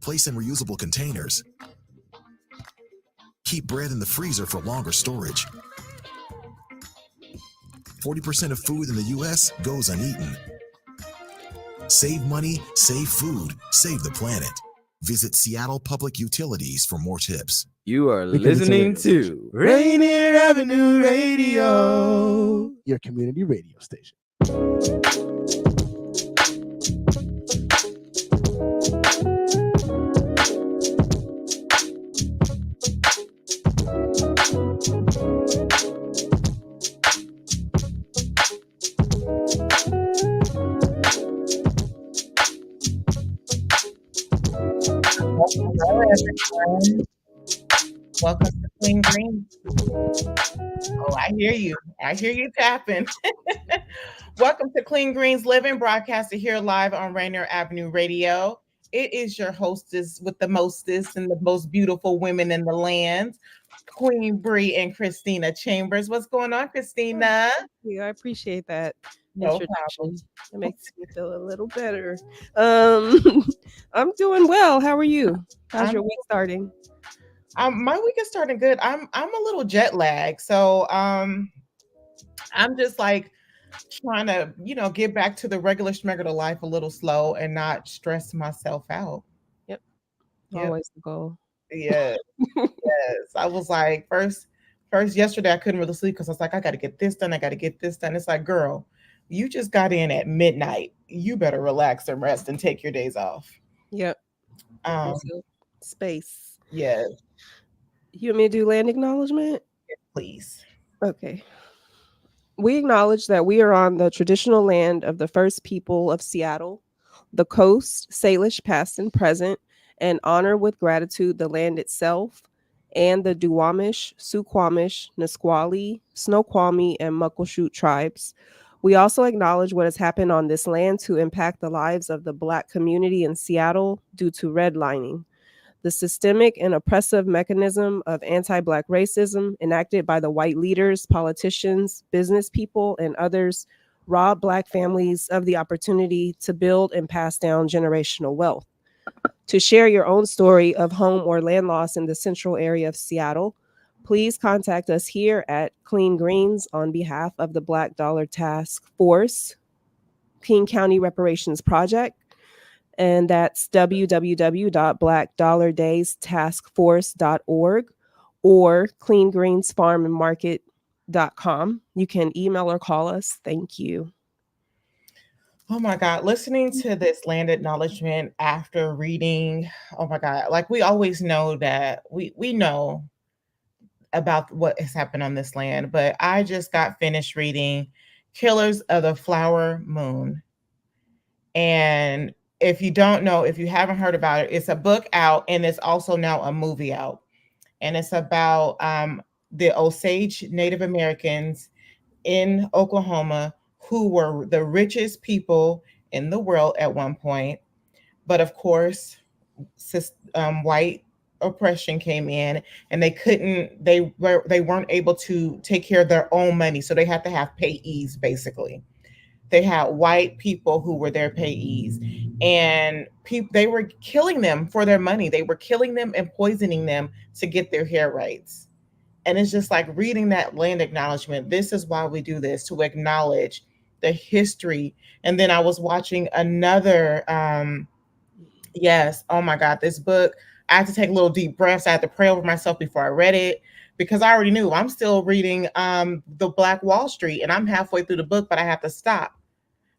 Place in reusable containers. Keep bread in the freezer for longer storage. 40% of food in the U.S. goes uneaten. Save money, save food, save the planet. Visit Seattle Public Utilities for more tips. You are listening to Rainier Avenue Radio, your community radio station. Hello, everyone. Welcome to Clean Greens. Oh, I hear you. I hear you tapping. Welcome to Clean Greens Living, broadcasted here live on Rainier Avenue Radio. It is your hostess with the mostest and the most beautiful women in the land, Queen Bri and Christina Chambers. What's going on, Christina? I appreciate that. No introduction. problem. It makes me feel a little better. I'm doing well. How are you? How's your week starting? My week is starting good. I'm a little jet lagged, so I'm just like trying to, get back to the regular schmegular life a little slow and not stress myself out. Yep. Always the goal. Yeah. Yes. I was like, first yesterday I couldn't really sleep because I was like, I got to get this done. I got to get this done. It's like, girl, you just got in at midnight. You better relax and rest and take your days off. Yep. Space. Yeah. You want me to do land acknowledgement? Yes, please. Okay. We acknowledge that we are on the traditional land of the first people of Seattle, the coast, Salish past and present, and honor with gratitude the land itself and the Duwamish, Suquamish, Nisqually, Snoqualmie, and Muckleshoot tribes. We also acknowledge what has happened on this land to impact the lives of the Black community in Seattle due to redlining. The systemic and oppressive mechanism of anti-Black racism enacted by the white leaders, politicians, business people, and others rob Black families of the opportunity to build and pass down generational wealth. To share your own story of home or land loss in the central area of Seattle, please contact us here at Clean Greens on behalf of the Black Dollar Task Force, King County Reparations Project, and that's www.blackdollardaystaskforce.org or cleangreensfarmandmarket.com. You can email or call us. Thank you. Oh my God, listening to this land acknowledgement after reading, oh my God, like we always know that we know about what has happened on this land, but I just got finished reading Killers of the Flower Moon. And if you don't know, if you haven't heard about it, it's a book out and it's also now a movie out. And it's about the Osage Native Americans in Oklahoma who were the richest people in the world at one point. But of course, white oppression came in and they weren't able to take care of their own money. So they had to have payees, basically. They had white people who were their payees, and they were killing them for their money. They were killing them and poisoning them to get their hair rights. And it's just like reading that land acknowledgement. This is why we do this, to acknowledge the history. And then I was watching another, yes, oh my God, this book. I had to take a little deep breaths. I had to pray over myself before I read it because I already knew. I'm still reading The Black Wall Street and I'm halfway through the book, but I have to stop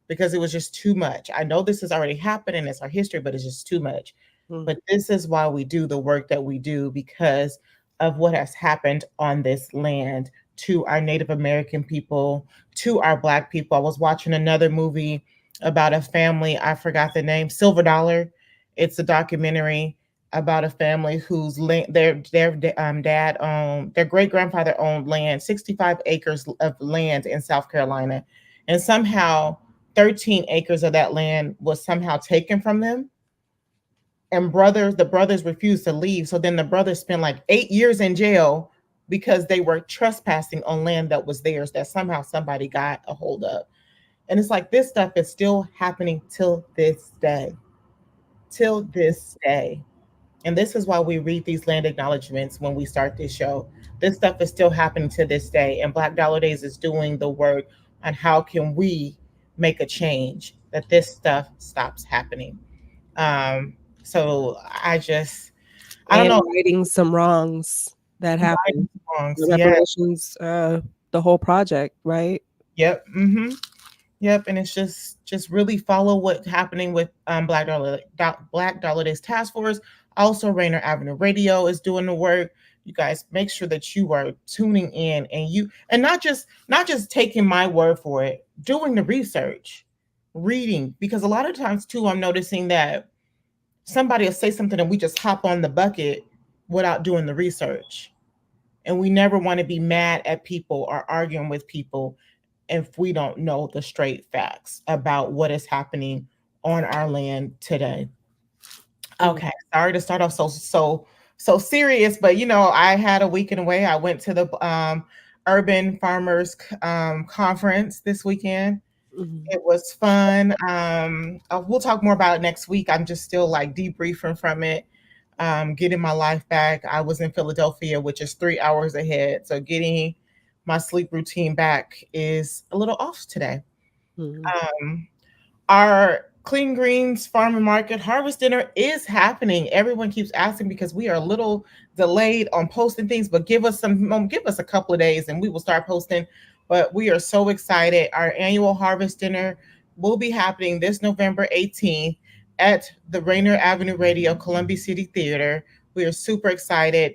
because it was just too much. I know this has already happened and it's our history, but it's just too much. But this is why we do the work that we do, because of what has happened on this land to our Native American people, to our Black people. I was watching another movie about a family. I forgot the name, Silver Dollar. It's a documentary about a family whose their dad owned, their great grandfather owned land, 65 acres of land in South Carolina. And somehow 13 acres of that land was somehow taken from them. And the brothers refused to leave. So then the brothers spent like 8 years in jail because they were trespassing on land that was theirs, that somehow somebody got a hold of. And it's like this stuff is still happening till this day. Till this day. And this is why we read these land acknowledgments when we start this show. This stuff is still happening to this day, and Black Dollar Days is doing the work on how can we make a change that this stuff stops happening. Um, so I don't And know. righting some wrongs that Right happened. The songs, yeah, reparations, the whole project, right? yep, yep, and it's just really follow what's happening with Black Dollar Days Task Force. Also, Rainier Avenue Radio is doing the work. You guys make sure that you are tuning in and not just taking my word for it, doing the research, reading, because a lot of times too, I'm noticing that somebody will say something and we just hop on the bucket without doing the research. And we never want to be mad at people or arguing with people if we don't know the straight facts about what is happening on our land today. Mm. Okay, sorry to start off so serious, but I had a weekend away. I went to the Urban Farmers Conference this weekend. Mhm. It was fun. We'll talk more about it next week. I'm just still like debriefing from it, getting my life back. I was in Philadelphia, which is 3 hours ahead. So getting my sleep routine back is a little off today. Mhm. Um, our Clean Greens Farm and Market Harvest Dinner is happening. Everyone keeps asking because we are a little delayed on posting things, but give us a couple of days and we will start posting. But we are so excited. Our annual Harvest Dinner will be happening this November 18th at the Rainier Avenue Radio Columbia City Theater. We are super excited.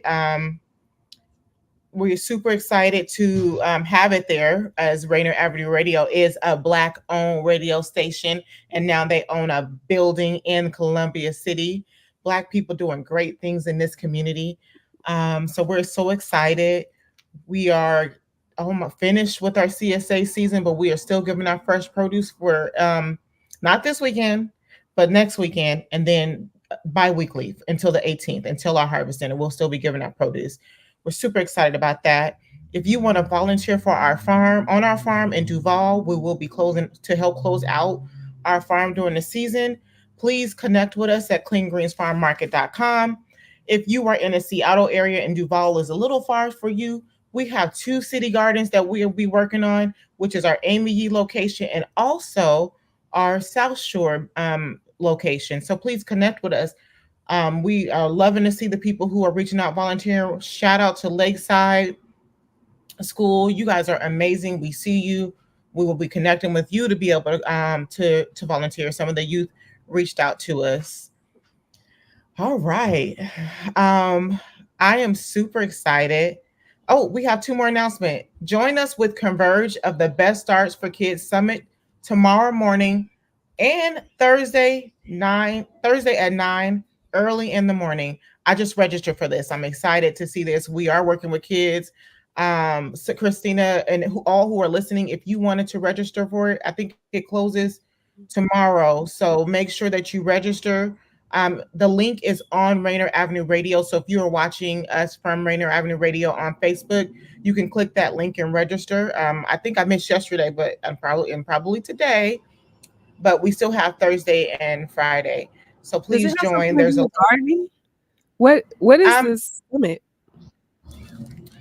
We're super excited to have it there, as Rainier Avenue Radio is a Black owned radio station, and now they own a building in Columbia City. Black people doing great things in this community. So we're so excited. We are almost finished with our CSA season, but we are still giving our fresh produce for not this weekend, but next weekend, and then bi-weekly until the 18th, until our harvest dinner. We'll still be giving our produce. We're super excited about that. If you want to volunteer for our farm in Duval, we will be closing to help close out our farm during the season. Please connect with us at cleangreensfarmmarket.com. If you are in a Seattle area and Duval is a little far for you, we have two city gardens that we'll be working on, which is our Amy Yee location and also our South Shore location. So please connect with us. We are loving to see the people who are reaching out, volunteering. Shout out to Lakeside School. You guys are amazing. We see you. We will be connecting with you to be able to volunteer. Some of the youth reached out to us. All right. Um, I am super excited. Oh, we have two more announcements. Join us with Converge of the Best Starts for Kids Summit tomorrow morning and Thursday at 9 early in the morning. I just registered for this. I'm excited to see this. We are working with kids. So Christina and all who are listening, if you wanted to register for it, I think it closes tomorrow. So make sure that you register. The link is on Rainier Avenue Radio. So if you are watching us from Rainier Avenue Radio on Facebook, you can click that link and register. I think I missed yesterday, but I'm probably today. But we still have Thursday and Friday. So Does please it have join. something to There's do a with gardening? What is um this summit?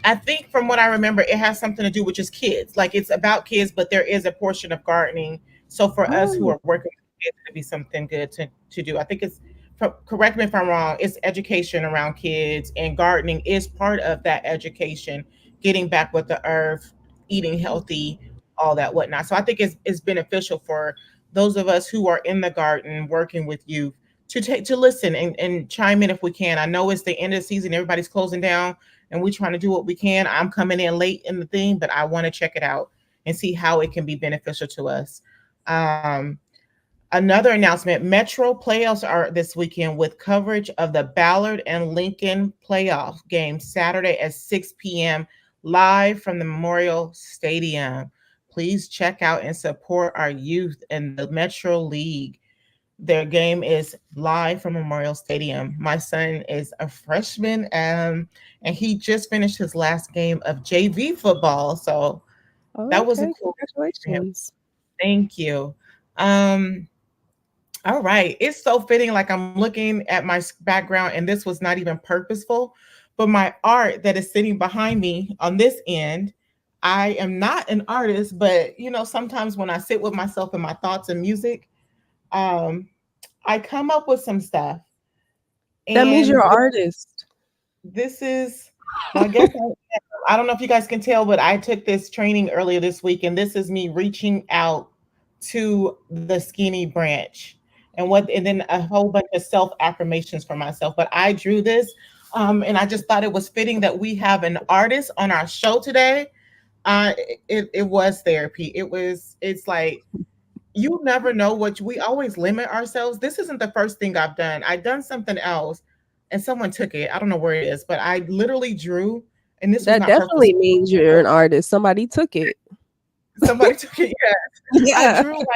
I think from what I remember, it has something to do with just kids. Like it's about kids, but there is a portion of gardening. So for us who Oh, are working with kids, it'd be something good to do. I think correct me if I'm wrong, it's education around kids, and gardening is part of that education, getting back with the earth, eating healthy, all that whatnot. So I think it's beneficial for those of us who are in the garden working with youth to listen and chime in if we can. I know it's the end of the season, everybody's closing down and we're trying to do what we can. I'm coming in late in the thing, but I want to check it out and see how it can be beneficial to us. Um, Another announcement: Metro playoffs are this weekend with coverage of the Ballard and Lincoln playoff game Saturday at 6 p.m. live from the Memorial Stadium. Please check out and support our youth in the Metro League. Their game is live from Memorial Stadium. My son is a freshman, and he just finished his last game of JV football. So that was a okay. cool thing for him. Congratulations. Thank you. Um, All right. It's so fitting. Like I'm looking at my background, and this was not even purposeful, but my art that is sitting behind me on this end. I am not an artist, but sometimes when I sit with myself and my thoughts and music, um, I come up with some stuff. That means you're And an artist. this is, well, I guess I don't know if you guys can tell, but I took this training earlier this week, and this is me reaching out to the skinny branch and then a whole bunch of self affirmations for myself. But I drew this, and I just thought it was fitting that we have an artist on our show today. It was therapy. It's like you never know what we always limit ourselves. This isn't the first thing I've done. I've done something else and someone took it. I don't know where it is, but I literally drew, and this was That not definitely purposeful. means you're an artist. Somebody took it. Somebody took it. Yeah. I Yeah. drew like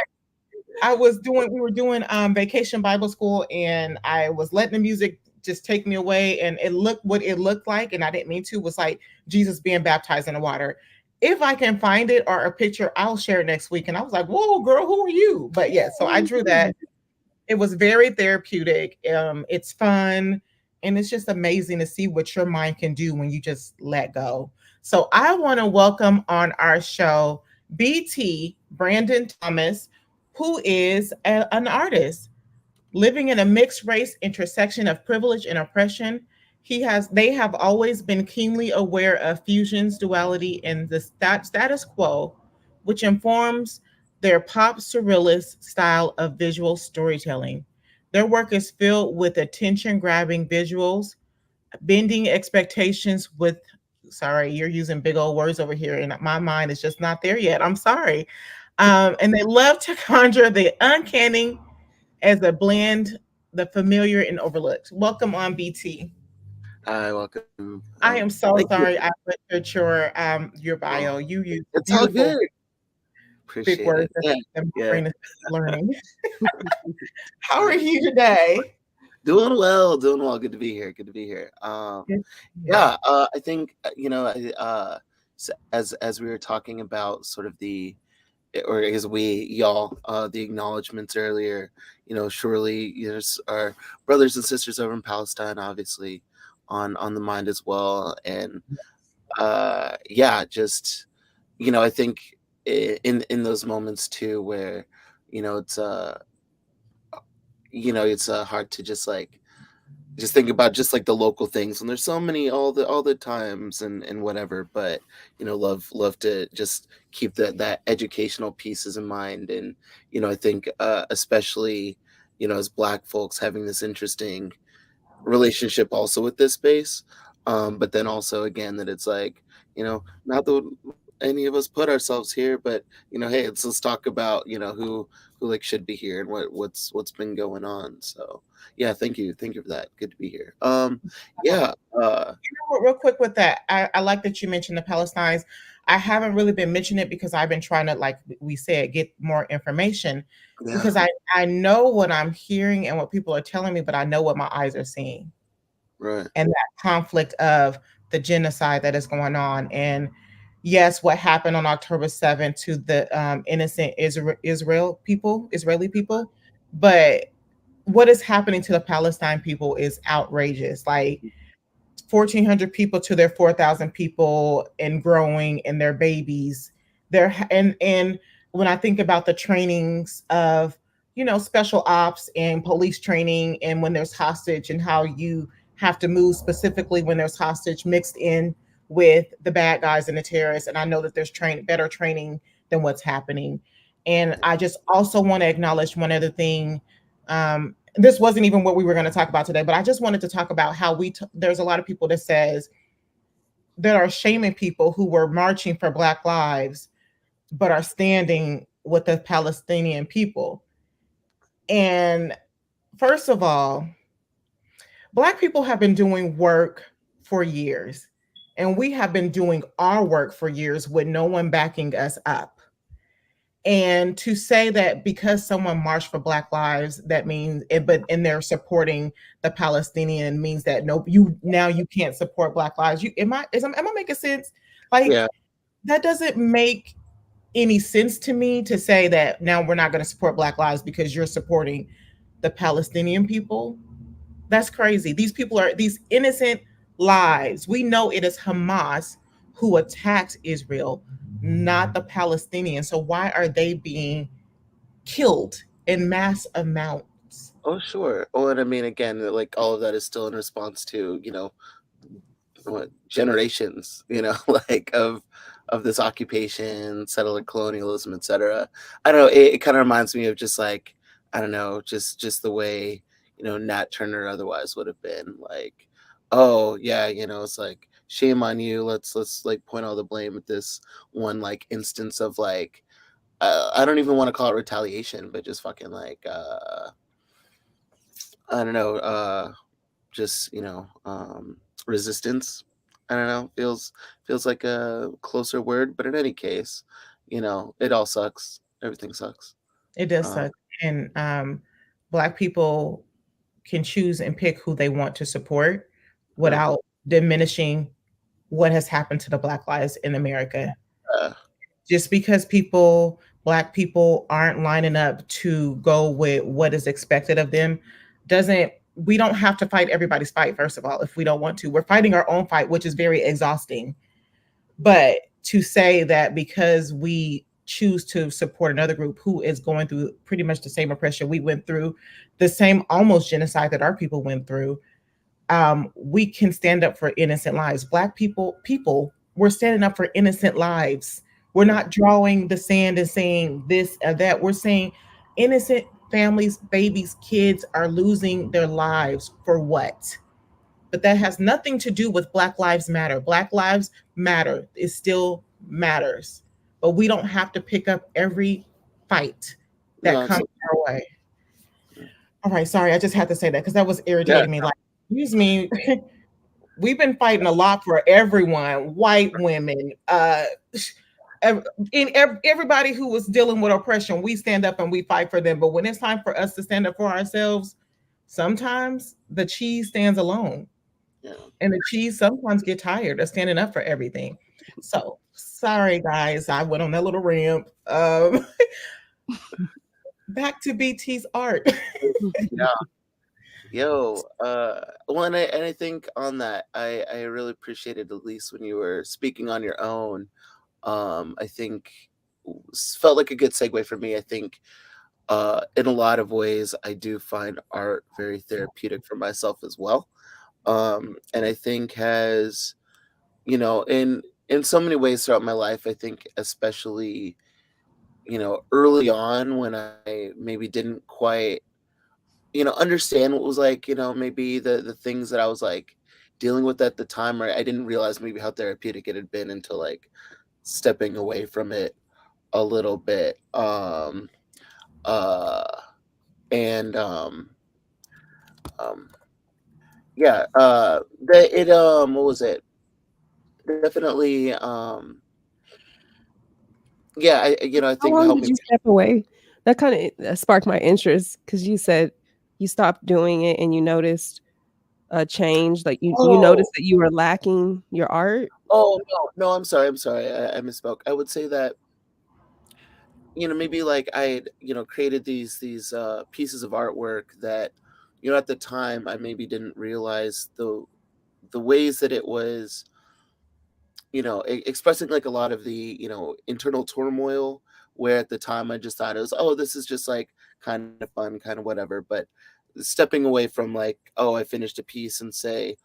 we were doing vacation Bible school, and I was letting the music just take me away, and it looked what it looked like, and I didn't mean to, was like Jesus being baptized in the water. If I can find it or a picture, I'll share it next week. And I was like, whoa, girl, who are you? But yeah, so I drew that. It was very therapeutic. It's fun, and it's just amazing to see what your mind can do when you just let go. So I want to welcome on our show BT Brandon Thomas, who is an artist living in a mixed race intersection of privilege and oppression. They have always been keenly aware of fusion's duality and the status quo, which informs their pop surrealist style of visual storytelling. Their work is filled with attention-grabbing visuals, bending expectations with, sorry, you're using big old words over here, and my mind is just not there yet. I'm sorry. And they love to conjure the uncanny as a blend, the familiar and overlooked. Welcome on BT. Hi, welcome. I am so Thank you. sorry I butchered your bio. You use It's all beautiful good. big Appreciate words it. Yeah, that my yeah. brain is learning. How are you today? Doing well, doing well. Good to be here. Good to be here. Yeah, I think as we were talking about sort of or as y'all the acknowledgments earlier, surely there's our brothers and sisters over in Palestine, obviously, on the mind as well, and yeah, just I think in those moments too where it's it's hard to just think about just like the local things, and there's so many all the times and whatever, but love to just keep that educational pieces in mind. And I think especially as Black folks having this interesting relationship also with this space, but then also again that it's like not that any of us put ourselves here, but hey, let's talk about who like should be here and what's been going on. So yeah, thank you for that. Good to be here. Yeah. Real quick with that, I like that you mentioned the Palestinians. I haven't really been mentioning it because I've been trying to, like we said, get more information because I know what I'm hearing and what people are telling me, but I know what my eyes are seeing. Right. And that conflict of the genocide that is going on. And yes, what happened on October 7th to the innocent Israeli people, but what is happening to the Palestine people is outrageous. Like 1,400 people to their 4,000 people and growing, and their babies. And when I think about the trainings of special ops and police training, and when there's hostage, and how you have to move specifically when there's hostage mixed in with the bad guys and the terrorists. And I know that there's better training than what's happening. And I just also want to acknowledge one other thing. This wasn't even what we were going to talk about today, but I just wanted to talk about how there's a lot of people that are shaming people who were marching for Black lives, but are standing with the Palestinian people. And first of all, Black people have been doing work for years, and we have been doing our work for years with no one backing us up. And to say that because someone marched for Black lives, that means and they're supporting the Palestinian, means that you can't support Black lives. Am I making sense? Like, Yeah. that doesn't make any sense to me, to say that now we're not going to support Black lives because you're supporting the Palestinian people. That's crazy. These people are these innocent lives. We know it is Hamas who attacked Israel, not the Palestinians. So why are they being killed in mass amounts? Oh, sure. Oh, and I mean, again, like all of that is still in response to, what generations, like of this occupation, settler colonialism, etc. I don't know. It kind of reminds me of just like, I don't know, just the way, Nat Turner otherwise would have been like, oh yeah, it's like shame on you. Let's like point all the blame at this one like instance of like, I don't even want to call it retaliation, but just fucking like, I don't know, just resistance. I don't know, feels like a closer word, but in any case, it all sucks. Everything sucks. It does Um, suck. And Black people can choose and pick who they want to support yeah, without diminishing what has happened to the Black lives in America. uh, Just because Black people aren't lining up to go with what is expected of them, doesn't we don't have to fight everybody's fight, first of all, if we don't want to. We're fighting our own fight, which is very exhausting. But to say that because we choose to support another group who is going through pretty much the same oppression we went through, the same almost genocide that our people went through, we can stand up for innocent lives. Black people, we're standing up for innocent lives. We're not drawing the sand and saying this or that. We're saying innocent families, babies, kids are losing their lives for what? But that has nothing to do with Black Lives Matter. Black Lives Matter. It still matters. But we don't have to pick up every fight that no, comes our way. All right, sorry, I just had to say that because that was yeah, irritating me. Like, excuse me, we've been fighting a lot for everyone, white women, everybody who was dealing with oppression. We stand up and we fight for them. But when it's time for us to stand up for ourselves, sometimes the cheese stands alone. yeah. And the cheese sometimes get tired of standing up for everything. So sorry, guys, I went on that little ramp. Back to BT's art. Yeah. Yo, well, and I think on that, I really appreciated at least when you were speaking on your own. I think felt like a good segue for me. I think in a lot of ways, I do find art very therapeutic for myself as well. And I think has, in so many ways throughout my life, I think especially, early on when I maybe didn't quite, understand what was like, maybe the things that I was like dealing with at the time, or I didn't realize maybe how therapeutic it had been until like stepping away from it a little bit. Uh and um yeah, what was it? Definitely yeah, I How think it long helped did me. you step away? That kind of sparked my interest because you said you stopped doing it and you noticed a change. Like you noticed Oh, that you were lacking your art. oh no, I'm sorry, I misspoke. I would say that, maybe like I had, created these pieces of artwork that, at the time I maybe didn't realize the ways that it was, expressing like a lot of the, internal turmoil, where at the time I just thought it was, oh, this is just like kind of fun, kind of whatever. But stepping away from like, oh, I finished a piece and say,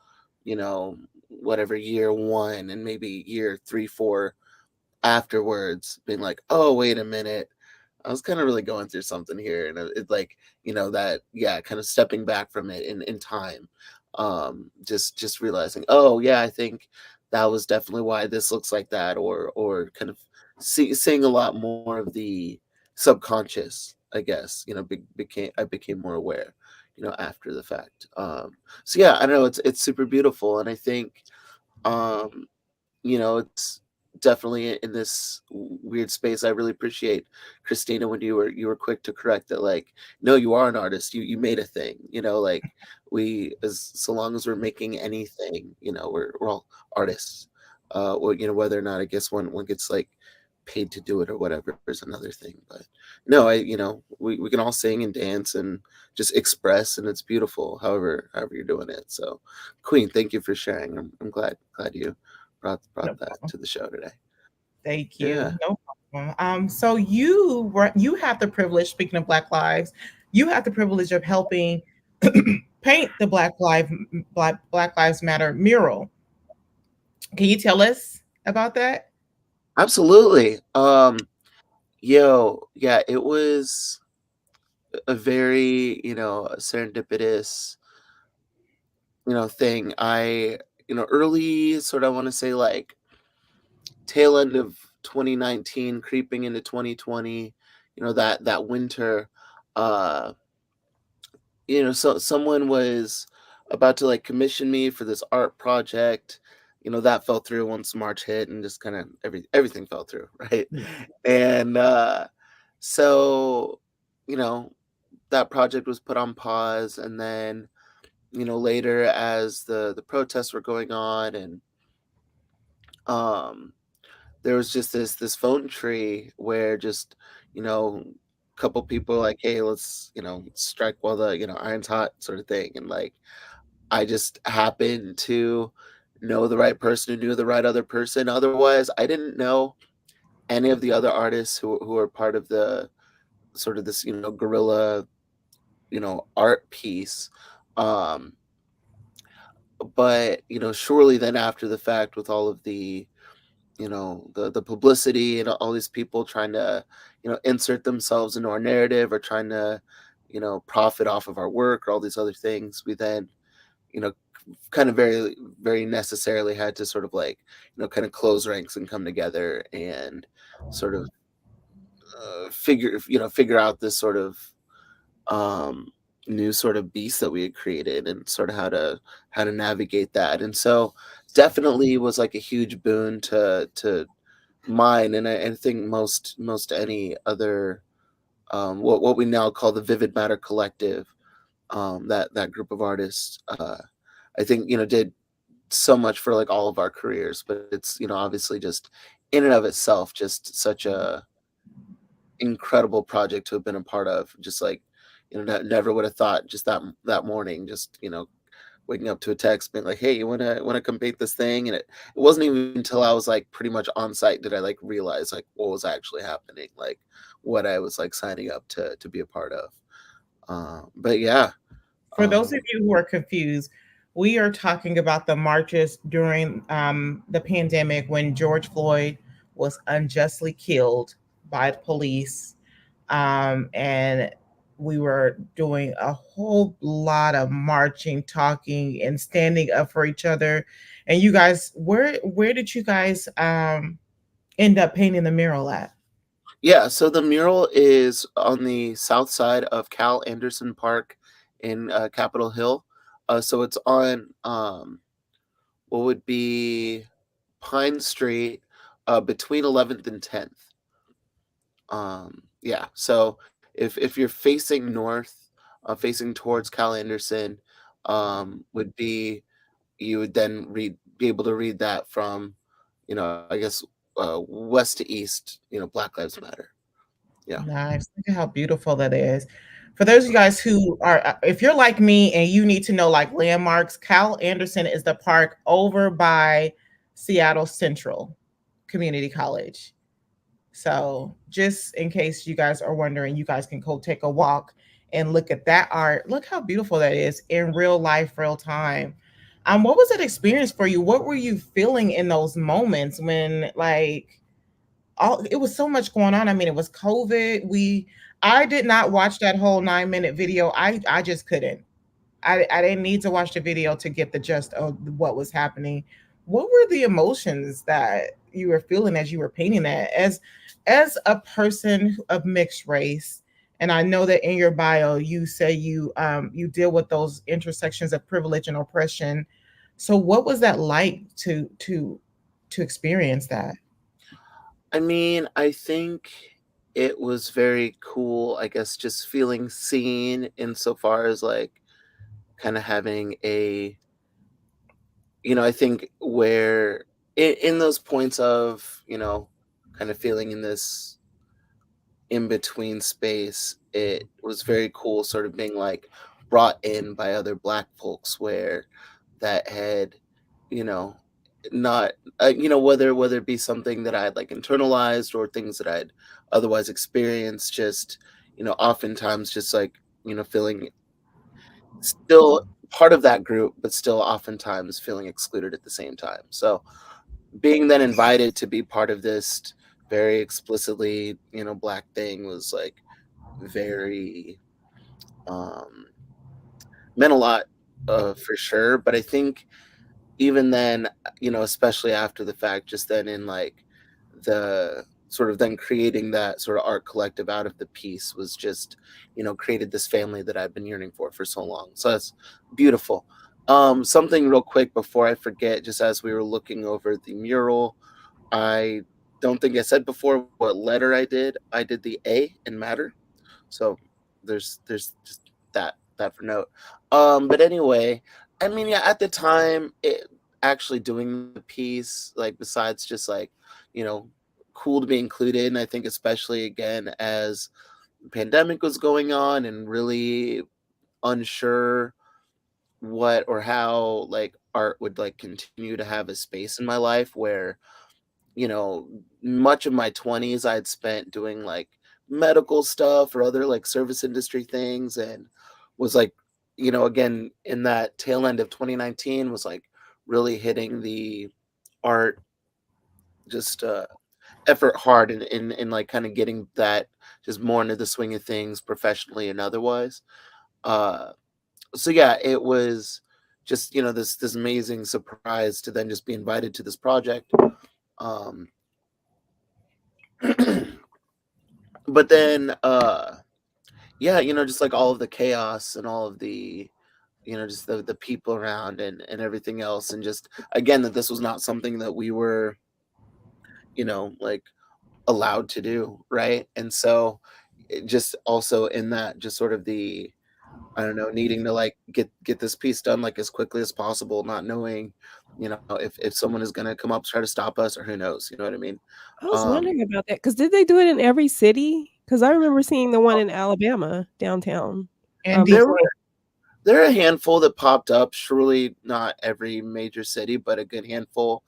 whatever year one and maybe year three, four afterwards, being like, oh, wait a minute. I was kind of really going through something here, and it like, that, yeah, kind of stepping back from it in time, just realizing, oh yeah, I think that was definitely why this looks like that, or kind of seeing a lot more of the subconscious, I guess, I became more aware, after the fact. So yeah, I know it's super beautiful, and I think, um, it's definitely in this weird space. I really appreciate, Christina, when you were quick to correct that, like, no, you are an artist. You made a thing. Like, we, as so long as we're making anything, we're all artists. Or whether or not, I guess one gets like paid to do it or whatever is another thing. But no, we can all sing and dance and just express, and it's beautiful however you're doing it. So Queen, thank you for sharing. I'm glad you brought No that problem. to the show today. Thank you. Yeah. No problem. So you have the privilege, speaking of Black Lives, you have the privilege of helping paint the Black Lives Matter mural. Can you tell us about that? Absolutely. Yeah, it was a very, serendipitous, thing. Early sort of, I want to say like tail end of 2019, creeping into 2020, that winter, uh, so someone was about to like commission me for this art project. That fell through once March hit, and just kind of everything fell through, right? Yeah. And so, you know, that project was put on pause, and then later, as the protests were going on, and um there was just this phone tree where just a couple people like, hey, let's strike while the iron's hot, sort of thing. And like, I just happened to know the right person who knew the right other person. Otherwise, I didn't know any of the other artists who are part of the sort of this guerrilla art piece. um but surely then, after the fact, with all of the the publicity and all these people trying to insert themselves into our narrative, or trying to profit off of our work, or all these other things, we then you know kind of very very necessarily had to sort of like kind of close ranks and come together and sort of figure out this sort of um new sort of beast that we had created, and sort of how to navigate that. And so definitely was like a huge boon to mine, and I think most any other what we now call the Vivid Matter Collective, that group of artists, I think did so much for like all of our careers. But it's obviously just in and of itself just such a incredible project to have been a part of. Just like never would have thought, just that morning, just waking up to a text being like, hey, you wanna come paint this thing. And it wasn't even until I was like pretty much on site did I like realize like what was actually happening, like what I was like signing up to be a part of. But yeah. For those of um you who are confused, we are talking about the marches during the pandemic when George Floyd was unjustly killed by the police. And we were doing a whole lot of marching, talking, and standing up for each other. And you guys, where did you guys end up painting the mural at? yeah, so the mural is on the south side of Cal Anderson Park in Capitol Hill. So it's on what would be Pine Street, between 11th and 10th. Yeah, so if you're facing north, facing towards Cal Anderson, would be, you would then be able to read that from, I guess, west to east, Black Lives Matter. Yeah. Nice. Look at how beautiful that is. For those of you guys who are, if you're like me and you need to know like landmarks, Cal Anderson is the park over by Seattle Central Community College. So just in case you guys are wondering, you guys can go take a walk and look at that art. Look how beautiful that is in real life, real time. What was that experience for you? What were you feeling in those moments when like all it was so much going on? I mean, it was COVID. I did not watch that whole 9-minute video. I just couldn't. I didn't need to watch the video to get the gist of what was happening. What were the emotions that you were feeling as you were painting that? As a person of mixed race, and I know that in your bio you say you deal with those intersections of privilege and oppression. So what was that like to experience that? I mean, I think it was very cool, I guess, just feeling seen, insofar as like kind of having a, I think where in those points of, kind of feeling in this in between space, it was very cool sort of being like brought in by other Black folks where that had, you know, not, whether it be something that I had like internalized or things that I'd otherwise experienced, just, oftentimes just like, feeling still part of that group, but still oftentimes feeling excluded at the same time. So being then invited to be part of this very explicitly, Black thing was like very, um, meant a lot, for sure. But I think even then, especially after the fact, just then in like the sort of then creating that sort of art collective out of the piece was just, created this family that I've been yearning for so long. So that's beautiful. Something real quick before I forget, just as we were looking over the mural, I don't think I said before what letter I did. I did the A in matter. So there's just that for note. But anyway, I mean, yeah, at the time, actually doing the piece, like besides just like, you know, cool to be included, and I think especially again as the pandemic was going on and really unsure what or how like art would like continue to have a space in my life where, much of my 20s I'd spent doing like medical stuff or other like service industry things, and was like, again in that tail end of 2019 was like really hitting the art just effort hard in like kind of getting that just more into the swing of things professionally and otherwise. Uh so yeah, it was just, this amazing surprise to then just be invited to this project. Um but then yeah, just like all of the chaos and all of the, just the people around and everything else, and just again that this was not something that we were, like allowed to do, right? And so it just also in that just sort of the, I don't know, needing to like get this piece done like as quickly as possible, not knowing, if someone is gonna come up to try to stop us, or who knows, you know what I mean? I was Um wondering about that because did they do it in every city? Because I remember seeing the one in Alabama downtown. And there Before. were there are a handful that popped up, surely not every major city, but a good handful.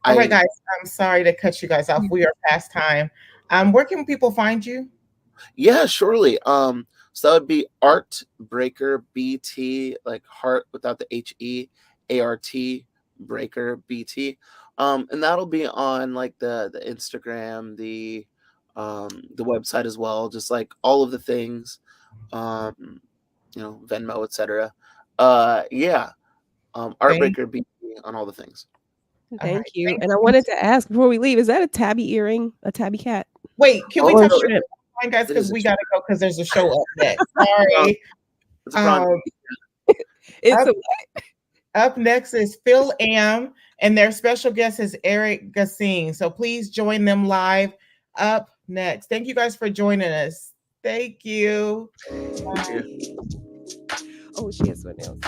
all right, I guys, I'm sorry to cut you guys off. We are past time. Where can people find you? Yeah, surely. So that would be Art Breaker BT, like heart without the HEART Breaker BT. And that'll be on like the Instagram, the website as well, just like all of the things, um, Venmo, etc. Yeah. Art Thank, Breaker BT on all the things. all right, Thank you. thank And I you. wanted to ask before we leave, is that a tabby earring? A tabby cat? Wait, can we Oh talk no, Shrimp. about guys it because is a we gotta go because there's a show up next. prawn. Sorry. It's a prawn. Um, It's up, a up next is Phil Am, and their special guest is Eric Gassine. So please join them live up next. Thank you guys for joining us. Thank you. Thank you. oh, she has one else.